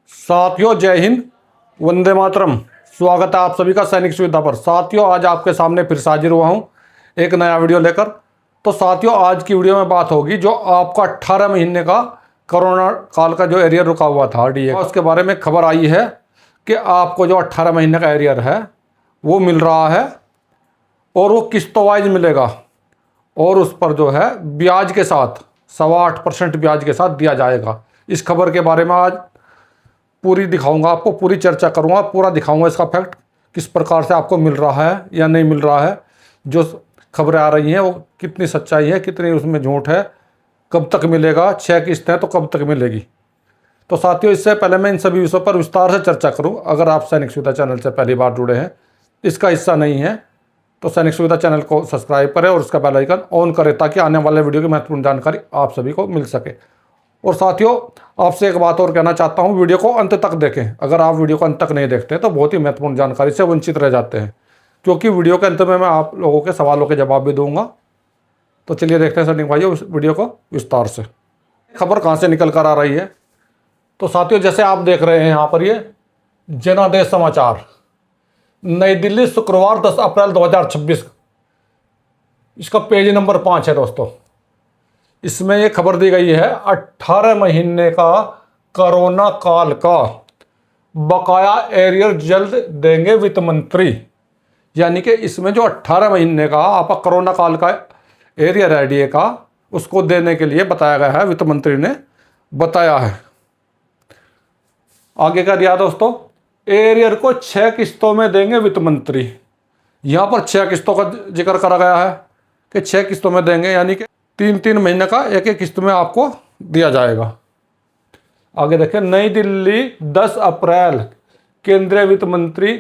साथियों जय हिंद, वंदे मातरम। स्वागत है आप सभी का सैनिक सुविधा पर। साथियों आज आपके सामने फिर से हाजिर हुआ हूं एक नया वीडियो लेकर। तो साथियों आज की वीडियो में बात होगी जो आपका 18 महीने का कोरोना काल का जो एरियर रुका हुआ था RDA, उसके बारे में खबर आई है कि आपको जो 18 महीने का एरियर है वो मिल रहा है और वो किस्तों वाइज मिलेगा और उस पर जो है ब्याज के साथ 8.25% ब्याज के साथ दिया जाएगा। इस खबर के बारे में आज पूरी दिखाऊंगा, आपको पूरी चर्चा करूंगा, पूरा दिखाऊंगा इसका फैक्ट किस प्रकार से आपको मिल रहा है या नहीं मिल रहा है। जो खबरें आ रही हैं वो कितनी सच्चाई है, कितनी उसमें झूठ है, कब तक मिलेगा, 6 किस्त है तो कब तक मिलेगी। तो साथियों इससे पहले मैं इन सभी विषयों पर विस्तार से चर्चा करूं, अगर आप सैनिक सुविधा चैनल से पहली बार जुड़े हैं, इसका हिस्सा नहीं है तो सैनिक सुविधा चैनल को सब्सक्राइब करें और उसका बेल आइकन ऑन करें ताकि आने वाले वीडियो की महत्वपूर्ण जानकारी आप सभी को मिल सके। और साथियों आपसे एक बात और कहना चाहता हूं, वीडियो को अंत तक देखें। अगर आप वीडियो को अंत तक नहीं देखते तो बहुत ही महत्वपूर्ण जानकारी से वंचित रह जाते हैं, क्योंकि वीडियो के अंत में मैं आप लोगों के सवालों के जवाब भी दूंगा। तो चलिए देखते हैं सैनिक भाइयों इस वीडियो को विस्तार से। खबर कहाँ से निकल कर आ रही है तो साथियों जैसे आप देख रहे हैं यहाँ पर ये जनादेश समाचार, नई दिल्ली, शुक्रवार 10 अप्रैल 2026। इसका पेज नंबर 5 है दोस्तों। इसमें ये खबर दी गई है 18 महीने का कोरोना काल का बकाया एरियर जल्द देंगे वित्त मंत्री। यानी कि इसमें जो 18 महीने का आपका कोरोना काल का एरियर RDA का उसको देने के लिए बताया गया है, वित्त मंत्री ने बताया है। आगे क्या दिया दोस्तों, एरियर को 6 किस्तों में देंगे वित्त मंत्री। यहां पर 6 किस्तों का जिक्र करा गया है कि 6 किस्तों में देंगे, यानी कि 3-3 महीने का एक एक किस्त में आपको दिया जाएगा। आगे देखें, नई दिल्ली 10 अप्रैल, केंद्रीय वित्त मंत्री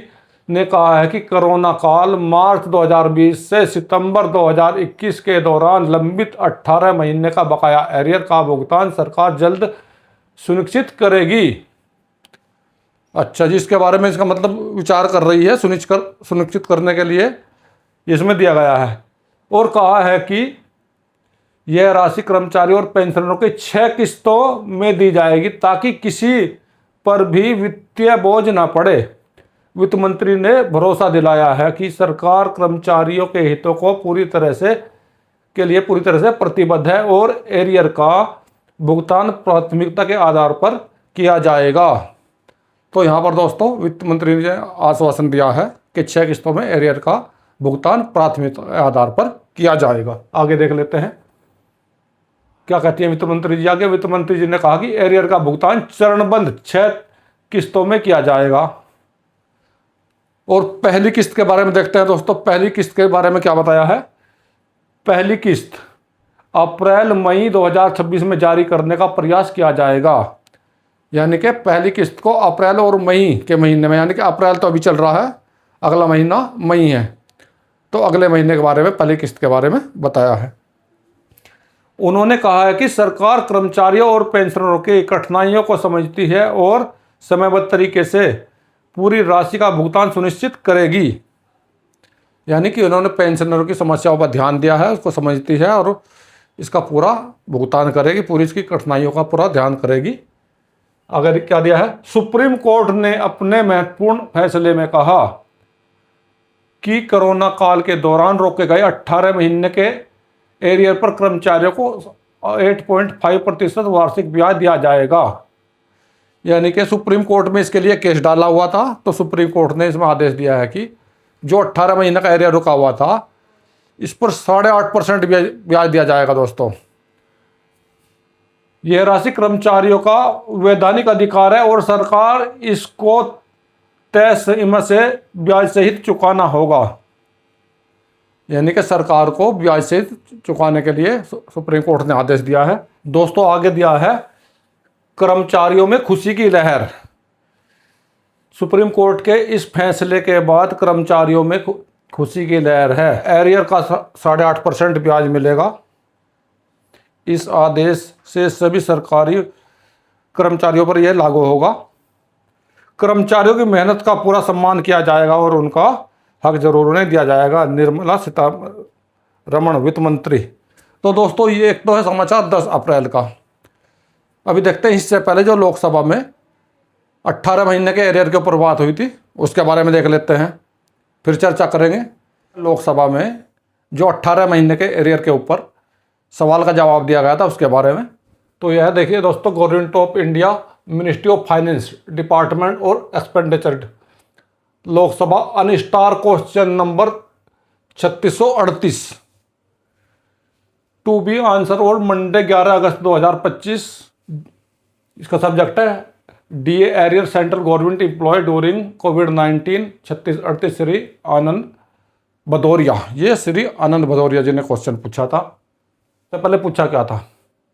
ने कहा है कि कोरोना काल मार्च 2020 से सितंबर 2021 के दौरान लंबित 18 महीने का बकाया एरियर का भुगतान सरकार जल्द सुनिश्चित करेगी। अच्छा जी, इसके बारे में इसका मतलब विचार कर रही है, सुनिश्चित करने के लिए इसमें दिया गया है। और कहा है कि यह राशि कर्मचारियों और पेंशनरों के 6 किस्तों में दी जाएगी ताकि किसी पर भी वित्तीय बोझ ना पड़े। वित्त मंत्री ने भरोसा दिलाया है कि सरकार कर्मचारियों के हितों को पूरी तरह से प्रतिबद्ध है और एरियर का भुगतान प्राथमिकता के आधार पर किया जाएगा। तो यहाँ पर दोस्तों वित्त मंत्री ने आश्वासन दिया है कि 6 किस्तों में एरियर का भुगतान प्राथमिकता के आधार पर किया जाएगा। आगे देख लेते हैं क्या कहती है वित्त मंत्री जी। आगे वित्त मंत्री जी ने कहा कि एरियर का भुगतान चरणबद्ध 6 किस्तों में किया जाएगा। और पहली किस्त के बारे में देखते हैं दोस्तों। पहली किस्त के बारे में क्या बताया है, पहली किस्त अप्रैल मई 2026 में जारी करने का प्रयास किया जाएगा। यानी कि पहली किस्त को अप्रैल और मई के महीने में, यानी कि अप्रैल तो अभी चल रहा है, अगला महीना मई है, तो अगले महीने के बारे में पहली किस्त के बारे में बताया है। उन्होंने कहा है कि सरकार कर्मचारियों और पेंशनरों की कठिनाइयों को समझती है और समयबद्ध तरीके से पूरी राशि का भुगतान सुनिश्चित करेगी। यानी कि उन्होंने पेंशनरों की समस्याओं पर ध्यान दिया है, उसको समझती है और इसका पूरा भुगतान करेगी, पूरी इसकी कठिनाइयों का पूरा ध्यान करेगी। अगर क्या दिया है, सुप्रीम कोर्ट ने अपने महत्वपूर्ण फैसले में कहा कि कोरोना काल के दौरान रोके गए 18 महीने के एरियर पर कर्मचारियों को 8.5% वार्षिक ब्याज दिया जाएगा। यानी कि सुप्रीम कोर्ट में इसके लिए केस डाला हुआ था, तो सुप्रीम कोर्ट ने इसमें आदेश दिया है कि जो 18 महीने का एरियर रुका हुआ था इस पर 8.5% ब्याज दिया जाएगा। दोस्तों यह राशि कर्मचारियों का वैधानिक अधिकार है और सरकार इसको तय समय से ब्याज सहित चुकाना होगा। यानी कि सरकार को ब्याज सहित चुकाने के लिए सुप्रीम कोर्ट ने आदेश दिया है। दोस्तों आगे दिया है कर्मचारियों में खुशी की लहर। सुप्रीम कोर्ट के इस फैसले के बाद कर्मचारियों में खुशी की लहर है। एरियर का 8.5% ब्याज मिलेगा। इस आदेश से सभी सरकारी कर्मचारियों पर यह लागू होगा। कर्मचारियों की मेहनत का पूरा सम्मान किया जाएगा और उनका हक जरूर उन्हें दिया जाएगा। निर्मला सीतारमण वित्त मंत्री। तो दोस्तों ये एक तो है समाचार 10 अप्रैल का। अभी देखते हैं इससे पहले जो लोकसभा में 18 महीने के एरियर के ऊपर बात हुई थी, उसके बारे में देख लेते हैं, फिर चर्चा करेंगे। लोकसभा में जो 18 महीने के एरियर के ऊपर सवाल का जवाब दिया गया था उसके बारे में। तो यह देखिए दोस्तों, government of India, ministry of finance, department और expenditure, Lok Sabha unstar question number 3638 to be answer और मंडे 11 अगस्त 2025। इसका सब्जेक्ट है DA arrear central government employ during कोविड-19। 3638 श्री आनंद भदौरिया, ये श्री आनंद भदौरिया जी ने क्वेश्चन पूछा था। तो पहले पूछा क्या था,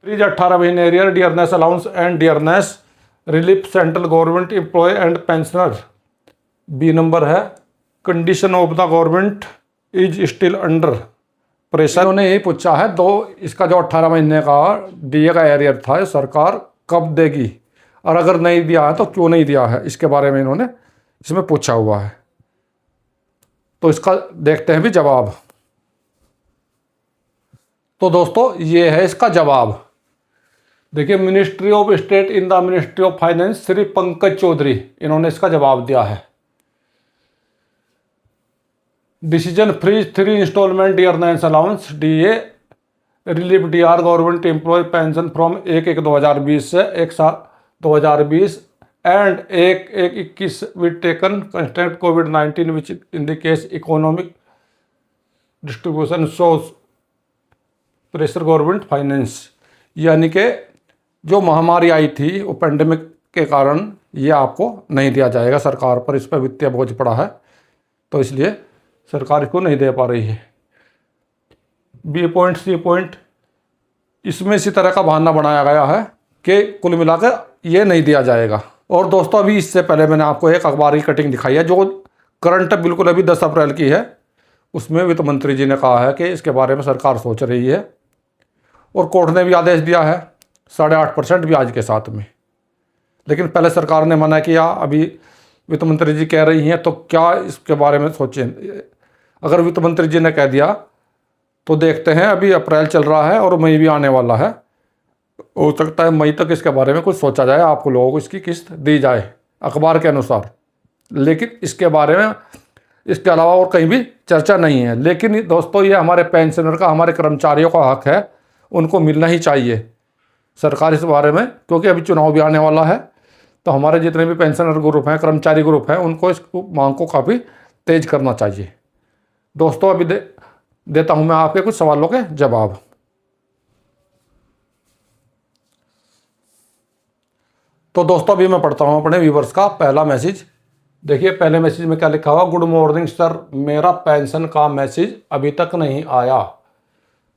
18 महीने arrear dearness allowance and dearness relief central government employ and pensioner. B number है condition of the government is still under pressure. उन्होंने यही पूछा है दो, इसका जो 18 महीने का डीए का एरियर था सरकार कब देगी, और अगर नहीं दिया है तो क्यों नहीं दिया है, इसके बारे में इन्होंने इसमें पूछा हुआ है। तो इसका देखते हैं भी जवाब। तो दोस्तों ये है इसका जवाब। देखिए, ministry of state in the ministry of finance Shri Pankaj Chaudhary, इन्होंने इसका जवाब दिया है। Decision freeze 3 instalment dearness allowance DA relief DR government employ pension from 1/1/2020 से 1/7/2020 एंड 1/1/21 विद टेकन कंस्टेंट कोविड-19 which in the case economic distribution shows pressure government finance. यानी कि जो महामारी आई थी वो पेंडेमिक के कारण ये आपको नहीं दिया जाएगा, सरकार पर इस पर वित्तीय बोझ पड़ा है, तो इसलिए सरकार इसको नहीं दे पा रही है। बी पॉइंट, सी पॉइंट, इसमें इसी तरह का बहाना बनाया गया है कि कुल मिलाकर ये नहीं दिया जाएगा। और दोस्तों अभी इससे पहले मैंने आपको एक अखबार की कटिंग दिखाई है जो करंट बिल्कुल अभी 10 अप्रैल की है। उसमें वित्त मंत्री जी ने कहा है कि इसके बारे में सरकार सोच रही है, और कोर्ट ने भी आदेश दिया है 8.5% ब्याज के साथ में। लेकिन पहले सरकार ने मना किया, अभी वित्त मंत्री जी कह रही हैं, तो क्या इसके बारे में सोचें। अगर वित्त मंत्री जी ने कह दिया तो देखते हैं, अभी अप्रैल चल रहा है और मई भी आने वाला है, हो सकता है मई तक इसके बारे में कुछ सोचा जाए, आपको लोगों को इसकी किस्त दी जाए अखबार के अनुसार। लेकिन इसके बारे में इसके अलावा और कहीं भी चर्चा नहीं है। लेकिन दोस्तों ये हमारे पेंशनर का, हमारे कर्मचारियों का हक है, उनको मिलना ही चाहिए सरकार इस बारे में, क्योंकि अभी चुनाव भी आने वाला है। तो हमारे जितने भी पेंशनर ग्रुप हैं, कर्मचारी ग्रुप हैं, उनको इस मांग को काफ़ी तेज करना चाहिए। दोस्तों अभी देता हूं मैं आपके कुछ सवालों के जवाब। तो दोस्तों अभी मैं पढ़ता हूं अपने व्यूवर्स का पहला मैसेज। देखिए पहले मैसेज में क्या लिखा हुआ, गुड मॉर्निंग सर, मेरा पेंशन का मैसेज अभी तक नहीं आया।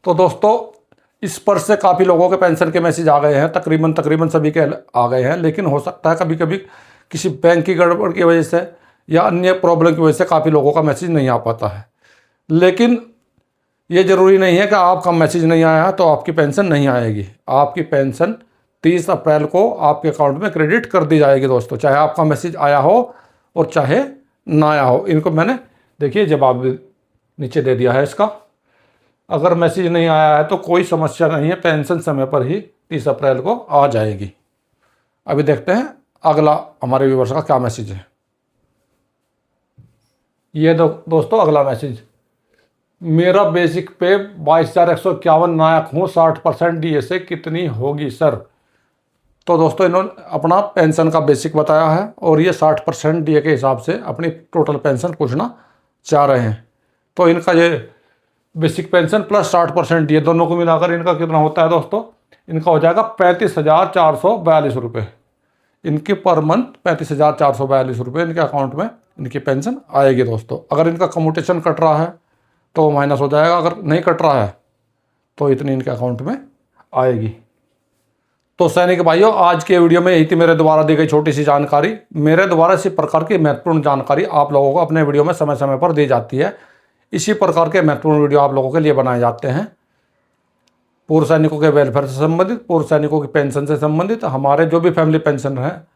तो दोस्तों इस पर से काफ़ी लोगों के पेंशन के मैसेज आ गए हैं, तकरीबन सभी के आ गए हैं। लेकिन हो सकता है कभी कभी किसी बैंक की गड़बड़ की वजह से या अन्य प्रॉब्लम की वजह से काफ़ी लोगों का मैसेज नहीं आ पाता है। लेकिन ये ज़रूरी नहीं है कि आपका मैसेज नहीं आया है तो आपकी पेंशन नहीं आएगी। आपकी पेंशन 30 अप्रैल को आपके अकाउंट में क्रेडिट कर दी जाएगी दोस्तों, चाहे आपका मैसेज आया हो और चाहे ना आया हो। इनको मैंने देखिए जवाब नीचे दे दिया है इसका। अगर मैसेज नहीं आया है तो कोई समस्या नहीं है, पेंशन समय पर ही 30 अप्रैल को आ जाएगी। अभी देखते हैं अगला हमारे व्यूवर्स का क्या मैसेज है। ये दोस्तों अगला मैसेज, मेरा बेसिक पे 22,151 नायक हूँ, 60% डीए से कितनी होगी सर। तो दोस्तों इन्होंने अपना पेंशन का बेसिक बताया है और ये 60% डीए के हिसाब से अपनी टोटल पेंशन पूछना चाह रहे हैं। तो इनका ये बेसिक पेंशन प्लस 60% डीए दोनों को मिलाकर इनका कितना होता है दोस्तों, इनका हो जाएगा 35,442 रुपये। इनकी पर मंथ 35,442 रुपये इनके अकाउंट में इनकी पेंशन आएगी दोस्तों। अगर इनका कम्यूटेशन कट रहा है तो माइनस हो जाएगा, अगर नहीं कट रहा है तो इतनी इनके अकाउंट में आएगी। तो सैनिक भाइयों आज के वीडियो में यही थी मेरे द्वारा दी गई छोटी सी जानकारी। मेरे द्वारा इसी प्रकार की महत्वपूर्ण जानकारी आप लोगों को अपने वीडियो में समय समय पर दी जाती है। इसी प्रकार के महत्वपूर्ण वीडियो आप लोगों के लिए बनाए जाते हैं। पूर्व सैनिकों के वेलफेयर से संबंधित, पूर्व सैनिकों की पेंशन से संबंधित, हमारे जो भी फैमिली पेंशनर हैं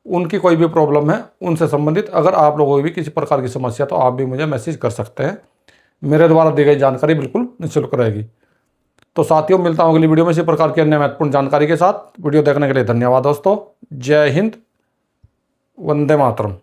उनकी कोई भी प्रॉब्लम है उनसे संबंधित अगर आप लोगों की भी किसी प्रकार की समस्या तो आप भी मुझे मैसेज कर सकते हैं। मेरे द्वारा दी गई जानकारी बिल्कुल निःशुल्क रहेगी। तो साथियों मिलता हूं अगली वीडियो में इसी प्रकार की अन्य महत्वपूर्ण जानकारी के साथ। वीडियो देखने के लिए धन्यवाद दोस्तों। जय हिंद। वंदे मातरम।